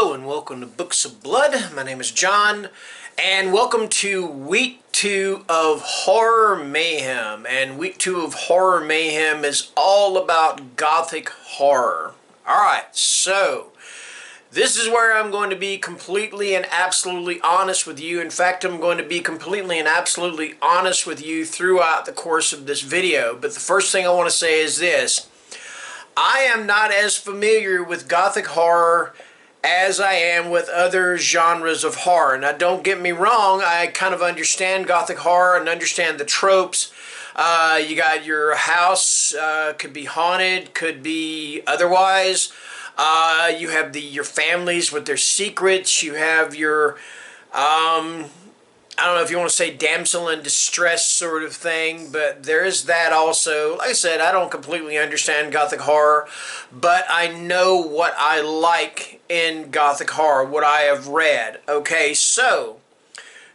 Hello and welcome to Books of Blood. My name is John and welcome to week 2 of Horror Mayhem. And week 2 of Horror Mayhem is all about Gothic horror. Alright, so this is where I'm going to be completely and absolutely honest with you. In fact, I'm going to be completely and absolutely honest with you throughout the course of this video. But the first thing I want to say is this. I am not as familiar with Gothic horror as I am with other genres of horror. Now, don't get me wrong, I kind of understand Gothic horror and understand the tropes. You got your house, could be haunted, could be otherwise. You have your families with their secrets. You have your, I don't know if you want to say damsel in distress sort of thing, but there is that also. Like I said, I don't completely understand Gothic horror, but I know what I like in Gothic horror, what I have read. Okay, so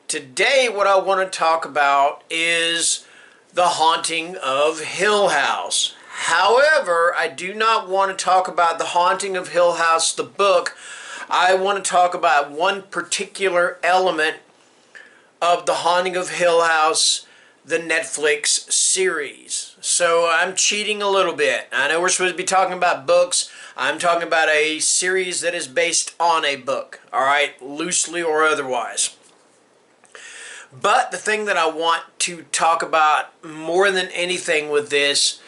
today what I want to talk about is The Haunting of Hill House. However, I do not want to talk about The Haunting of Hill House, the book. I want to talk about one particular element of The Haunting of Hill House, the Netflix series. So I'm cheating a little bit. I know we're supposed to be talking about books. I'm talking about a series that is based on a book, alright, loosely or otherwise. But the thing that I want to talk about more than anything with this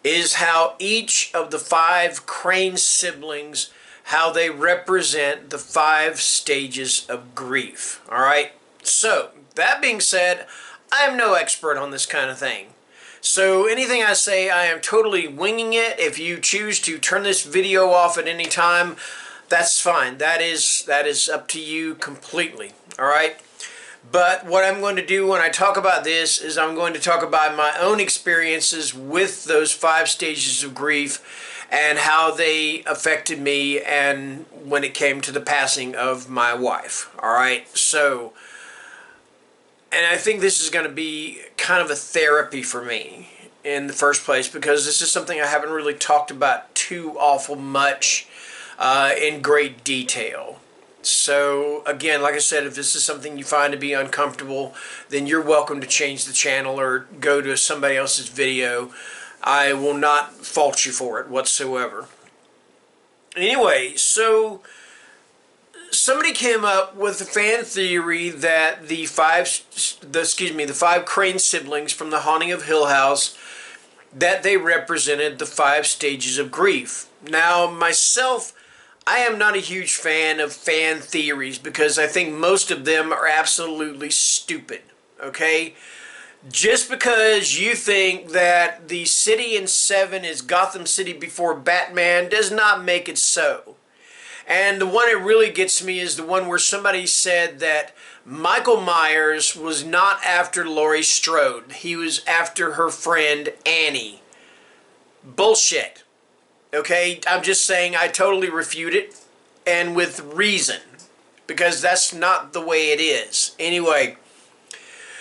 is how each of the 5 Crane siblings, how they represent the 5 stages of grief, alright? So, that being said, I am no expert on this kind of thing. So anything I say, I am totally winging it. If you choose to turn this video off at any time, that's fine. That is up to you completely. Alright? But what I'm going to do when I talk about this is I'm going to talk about my own experiences with those 5 stages of grief and how they affected me and when it came to the passing of my wife. Alright? So, and I think this is going to be kind of a therapy for me in the first place because this is something I haven't really talked about too awful much in great detail. So again, like I said, if this is something you find to be uncomfortable, then you're welcome to change the channel or go to somebody else's video. I will not fault you for it whatsoever. Anyway, so somebody came up with a fan theory that the 5 Crane siblings from The Haunting of Hill House, that they represented the 5 stages of grief. Now, myself, I am not a huge fan of fan theories because I think most of them are absolutely stupid, okay? Just because you think that the city in 7 is Gotham City before Batman does not make it so. And the one that really gets me is the one where somebody said that Michael Myers was not after Laurie Strode. He was after her friend Annie. Bullshit. Okay? I'm just saying I totally refute it, and with reason. Because that's not the way it is. Anyway,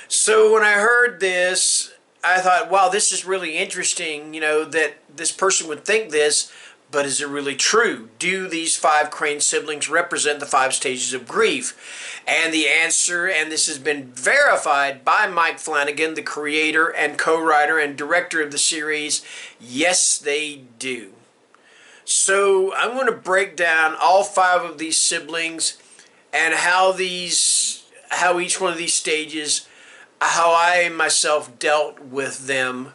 so when I heard this, I thought, wow, this is really interesting, you know, that this person would think this. But is it really true? Do these 5 Crane siblings represent the 5 stages of grief? And the answer, and this has been verified by Mike Flanagan, the creator and co-writer and director of the series, yes, they do. So I'm going to break down all 5 of these siblings and how each one of these stages, how I myself dealt with them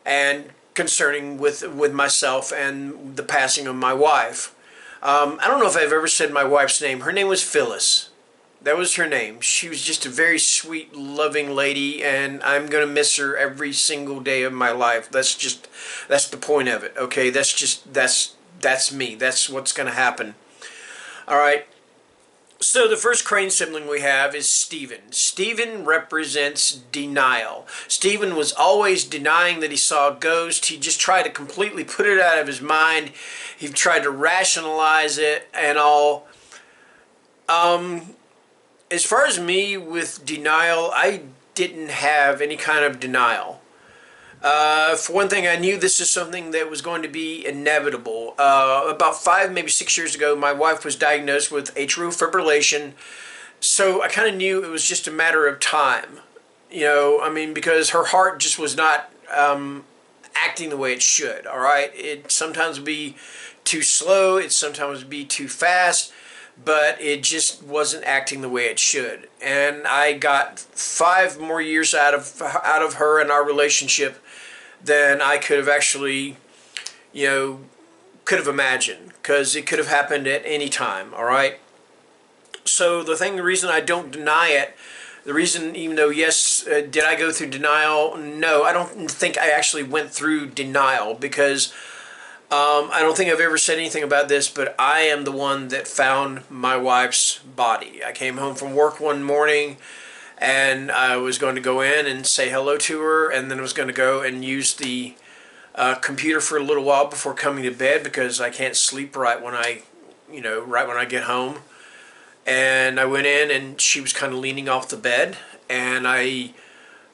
and concerning with myself and the passing of my wife. I don't know if I've ever said my wife's name. Her name was Phyllis. That was her name. She was just a very sweet, loving lady, and I'm going to miss her every single day of my life. That's the point of it, okay? That's me. That's what's going to happen. All right. So the first Crane sibling we have is Stephen. Stephen represents denial. Stephen was always denying that he saw a ghost. He just tried to completely put it out of his mind. He tried to rationalize it and all. As far as me with denial, I didn't have any kind of denial. For one thing, I knew this is something that was going to be inevitable. About 5, maybe 6 years ago, my wife was diagnosed with atrial fibrillation, so I kind of knew it was just a matter of time. I mean, because her heart just was not acting the way it should, all right? It sometimes would be too slow, it sometimes would be too fast, but it just wasn't acting the way it should. And I got 5 more years out of her and our relationship than I could have actually, could have imagined, because it could have happened at any time, all right? So the reason I don't deny it, the reason, even though, yes, did I go through denial? No, I don't think I actually went through denial, because I don't think I've ever said anything about this, but I am the one that found my wife's body. I came home from work one morning, and I was going to go in and say hello to her, and then I was going to go and use the computer for a little while before coming to bed, because I can't sleep right when I get home. And I went in, and she was kind of leaning off the bed, and I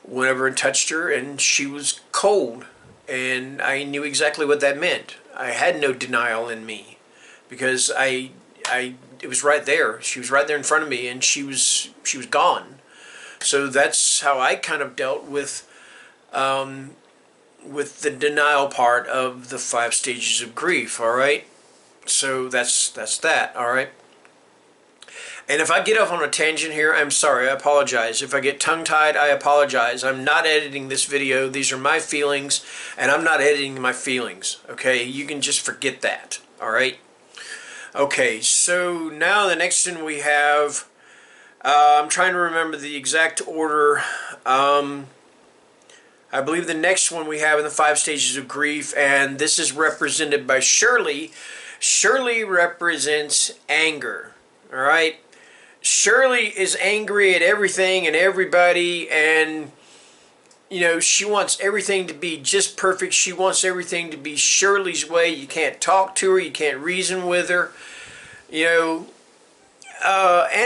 went over and touched her, and she was cold, and I knew exactly what that meant. I had no denial in me, because it was right there. She was right there in front of me, and she was gone. So that's how I kind of dealt with the denial part of the 5 stages of grief. All right. So that's that. All right. And if I get off on a tangent here, I'm sorry. I apologize. If I get tongue-tied, I apologize. I'm not editing this video. These are my feelings, and I'm not editing my feelings. Okay, you can just forget that. All right. Okay. So now the next one we have. I'm trying to remember the exact order. I believe the next one we have in the 5 stages of grief, and this is represented by Shirley. Shirley represents anger. All right. Shirley is angry at everything and everybody, and she wants everything to be just perfect. She wants everything to be Shirley's way. You can't talk to her. You can't reason with her. And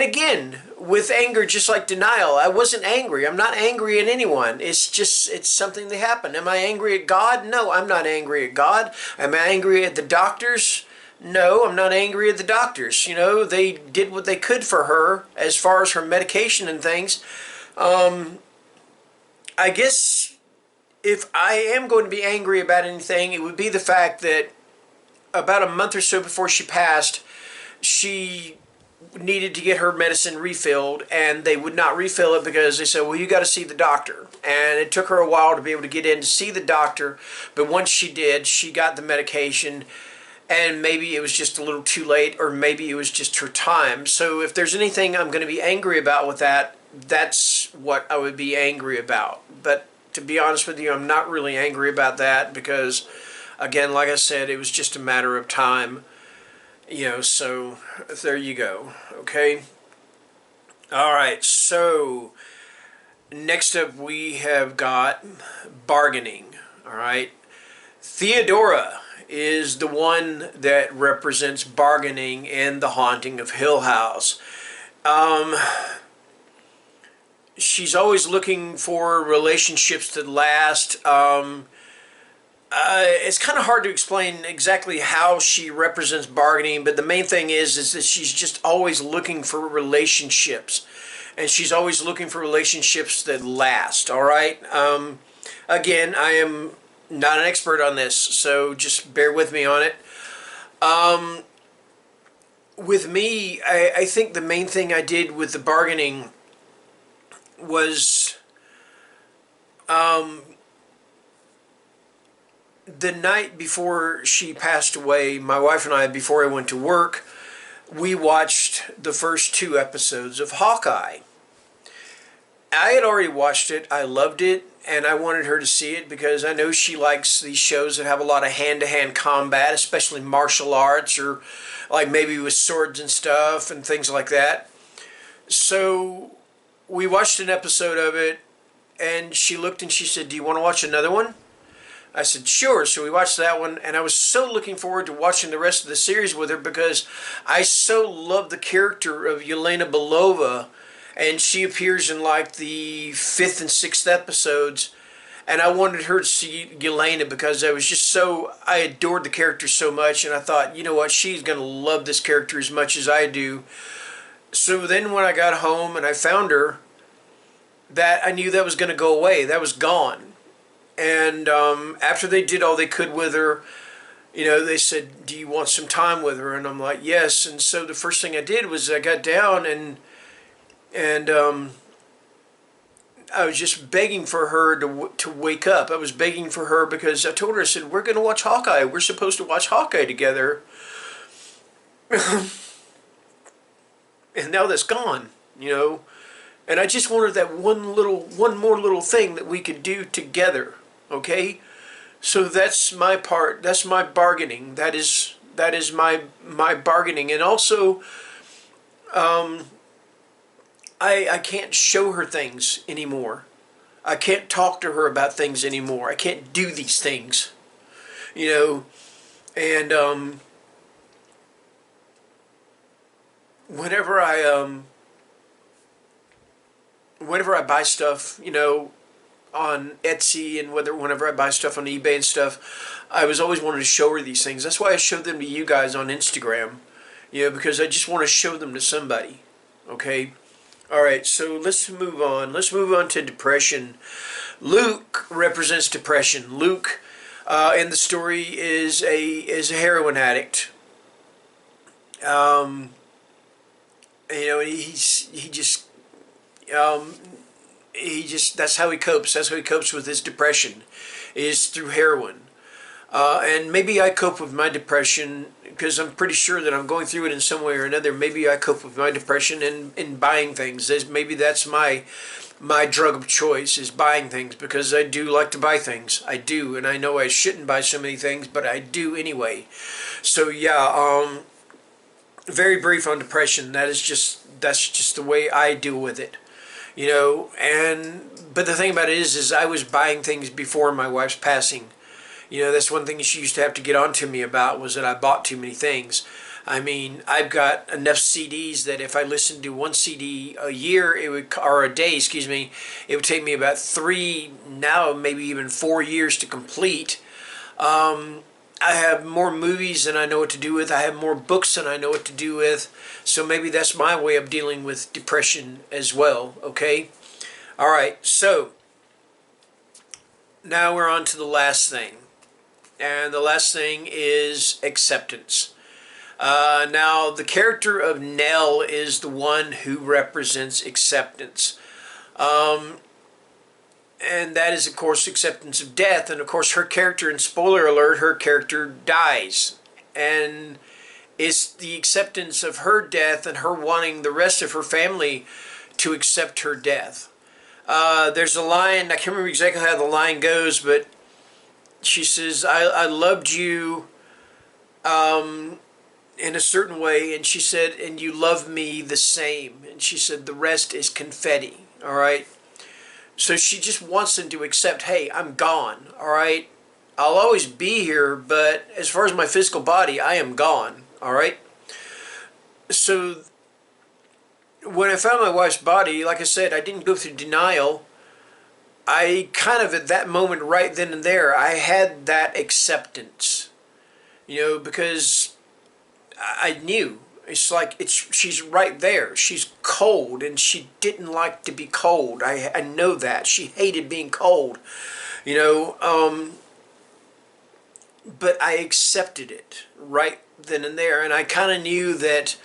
again, with anger, just like denial, I wasn't angry. I'm not angry at anyone. It's something that happened. Am I angry at God? No, I'm not angry at God. Am I angry at the doctors? No, I'm not angry at the doctors. They did what they could for her as far as her medication and things. I guess if I am going to be angry about anything, it would be the fact that about a month or so before she passed, she needed to get her medicine refilled, and they would not refill it because they said, well, you got to see the doctor. And it took her a while to be able to get in to see the doctor, but once she did, she got the medication, and maybe it was just a little too late, or maybe it was just her time. So if there's anything I'm going to be angry about with that, that's what I would be angry about. But to be honest with you, I'm not really angry about that, because again, like I said, it was just a matter of time. So there you go. Okay. All right. So next up we have got bargaining. All right. Theodora is the one that represents bargaining in The Haunting of Hill House. She's always looking for relationships that last. It's kind of hard to explain exactly how she represents bargaining, but the main thing is that she's just always looking for relationships, and she's always looking for relationships that last. All right. Again, I am not an expert on this, so just bear with me on it. With me, I think the main thing I did with the bargaining was the night before she passed away, my wife and I, before I went to work, we watched the first 2 episodes of Hawkeye. I had already watched it, I loved it, and I wanted her to see it because I know she likes these shows that have a lot of hand-to-hand combat, especially martial arts, or like maybe with swords and stuff and things like that. So we watched an episode of it, and she looked and she said, do you want to watch another one? I said, sure. So we watched that one, and I was so looking forward to watching the rest of the series with her because I so love the character of Yelena Belova, and she appears in like the 5th and 6th episodes, and I wanted her to see Yelena because I adored the character so much, and I thought, you know what, she's going to love this character as much as I do. So then when I got home and I found her, that I knew that was going to go away. That was gone. And after they did all they could with her, they said, do you want some time with her? And I'm like, yes. And so the first thing I did was I got down and I was just begging for her to wake up. I was begging for her because I told her, I said, we're going to watch Hawkeye. We're supposed to watch Hawkeye together. And now that's gone, And I just wanted that one more little thing that we could do together, okay? So that's my part. That's my bargaining. That is my bargaining. And also, I can't show her things anymore. I can't talk to her about things anymore. I can't do these things, And whenever I buy stuff, on Etsy and whenever I buy stuff on eBay and stuff, I was always wanting to show her these things. That's why I showed them to you guys on Instagram, because I just want to show them to somebody. Okay? Alright, so let's move on. Let's move on to depression. Luke represents depression. Luke, in the story, is a heroin addict. That's how he copes. That's how he copes with his depression, is through heroin. And maybe I cope with my depression because I'm pretty sure that I'm going through it in some way or another. Maybe I cope with my depression in buying things. Maybe that's my drug of choice, is buying things, because I do like to buy things. I do, and I know I shouldn't buy so many things, but I do anyway. So yeah, very brief on depression. That's just the way I deal with it. But the thing about it is I was buying things before my wife's passing. That's one thing she used to have to get on to me about, was that I bought too many things. I mean, I've got enough CDs that if I listened to one CD a year, or a day, excuse me, it would take me about 3, now maybe even 4 years to complete. I have more movies than I know what to do with. I have more books than I know what to do with. So maybe that's my way of dealing with depression as well, okay? All right, so now we're on to the last thing. And the last thing is acceptance. Now, the character of Nell is the one who represents acceptance. And that is, of course, acceptance of death. And, of course, her character, and spoiler alert, her character dies. And it's the acceptance of her death and her wanting the rest of her family to accept her death. There's a line, I can't remember exactly how the line goes, but she says, I loved you in a certain way, and she said, and you love me the same. And she said, the rest is confetti, all right? So she just wants them to accept, hey, I'm gone, all right? I'll always be here, but as far as my physical body, I am gone, all right? So when I found my wife's body, like I said, I didn't go through denial. I kind of, at that moment, right then and there, I had that acceptance, because I knew. It's like, she's right there. She's cold, and she didn't like to be cold. I know that. She hated being cold, but I accepted it right then and there. And I kind of knew that,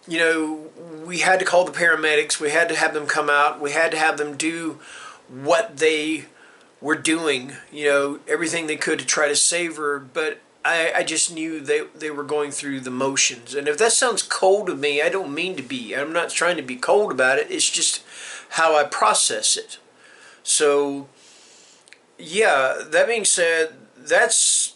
we had to call the paramedics. We had to have them come out. We had to have them do what they were doing, everything they could to try to save her. But I just knew they were going through the motions. And if that sounds cold to me, I don't mean to be. I'm not trying to be cold about it. It's just how I process it. So, yeah, that being said, that's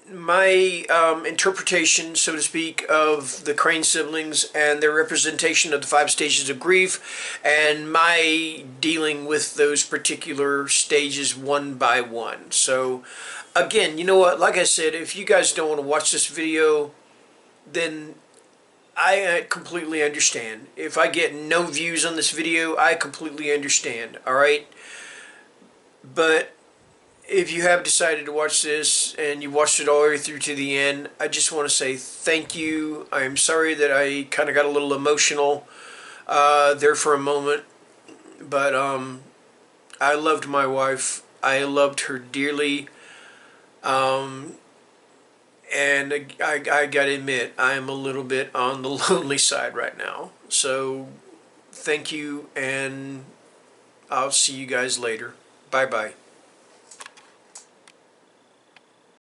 my interpretation, so to speak, of the Crane siblings and their representation of the 5 stages of grief, and my dealing with those particular stages one by one. So, again, you know what? Like I said, if you guys don't want to watch this video, then I completely understand. If I get no views on this video, I completely understand, alright? But if you have decided to watch this and you watched it all the way through to the end, I just want to say thank you. I'm sorry that I kind of got a little emotional there for a moment, but I loved my wife. I loved her dearly. Um, and I gotta admit, I am a little bit on the lonely side right now. So thank you, and I'll see you guys later. Bye bye.